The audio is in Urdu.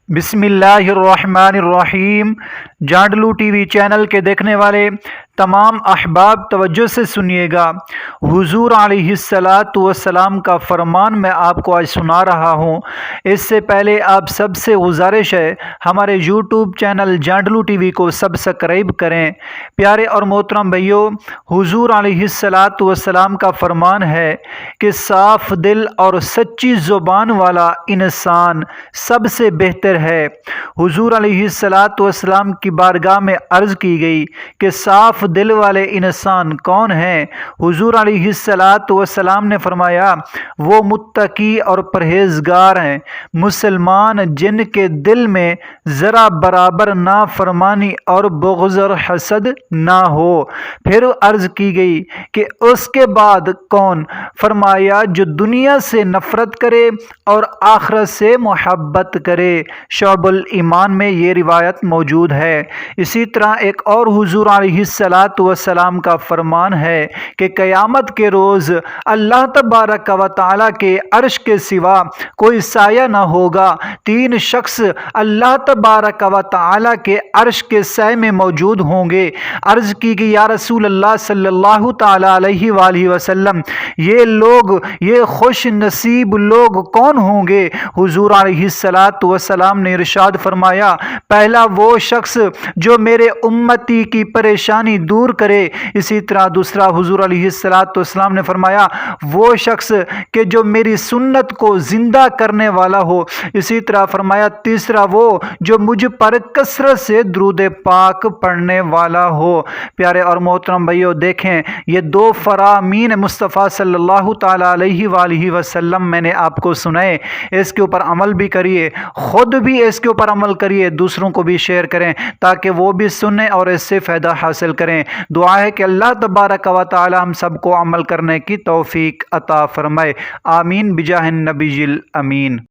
بسم اللہ الرحمن الرحیم۔ جانڈلو ٹی وی چینل کے دیکھنے والے تمام احباب توجہ سے سنیے گا۔ حضور علیہ الصلاۃ والسلام کا فرمان میں آپ کو آج سنا رہا ہوں۔ اس سے پہلے آپ سب سے گزارش ہے ہمارے یوٹیوب چینل جانڈلو ٹی وی کو سبسکرائب کریں۔ پیارے اور محترم بھائیو، حضور علیہ الصلاۃ والسلام کا فرمان ہے کہ صاف دل اور سچی زبان والا انسان سب سے بہتر ہے۔ حضور علیہ الصلاۃ والسلام کی بارگاہ میں عرض کی گئی کہ صاف دل والے انسان کون ہیں؟ حضور علیہ الصلاۃ والسلام نے فرمایا وہ متقی اور پرہیزگار ہیں، مسلمان جن کے دل میں ذرا برابر نافرمانی اور بغض اور حسد نہ ہو۔ پھر عرض کی گئی کہ اس کے بعد کون؟ فرمایا جو دنیا سے نفرت کرے اور آخرت سے محبت کرے۔ شعب الایمان میں یہ روایت موجود ہے۔ اسی طرح ایک اور حضور علیہ الصلاۃ والسلام کا فرمان ہے کہ قیامت کے روز اللہ تبارک و تعالیٰ کے عرش کے سوا کوئی سایہ نہ ہوگا۔ تین شخص اللہ تبارک و تعالیٰ کے عرش کے سائے میں موجود ہوں گے۔ عرض کی کہ یا رسول اللہ صلی اللہ تعالیٰ علیہ وآلہ وسلم، یہ خوش نصیب لوگ کون ہوں گے؟ حضور علیہ الصلاۃ والسلام نے ارشاد فرمایا پہلا وہ شخص جو میرے امتی کی پریشانی دور کرے۔ اسی طرح دوسرا حضور علیہ الصلاۃ والسلام نے فرمایا وہ شخص کہ جو میری سنت کو زندہ کرنے والا ہو۔ اسی طرح فرمایا تیسرا وہ جو مجھ پر کثرت سے درود پاک پڑھنے والا ہو۔ پیارے اور محترم بھائیو، دیکھیں یہ دو فرامین مصطفیٰ صلی اللہ تعالیٰ علیہ وآلہ وسلم میں نے آپ کو سنائے، اس کے اوپر عمل بھی کریے، خود بھی اس کے اوپر عمل کریے، دوسروں کو بھی شیئر کریں تاکہ وہ بھی سنیں اور اس سے فائدہ حاصل کریں۔ دعا ہے کہ اللہ تبارک و تعالی ہم سب کو عمل کرنے کی توفیق عطا فرمائے۔ آمین بجاہ النبی الامین۔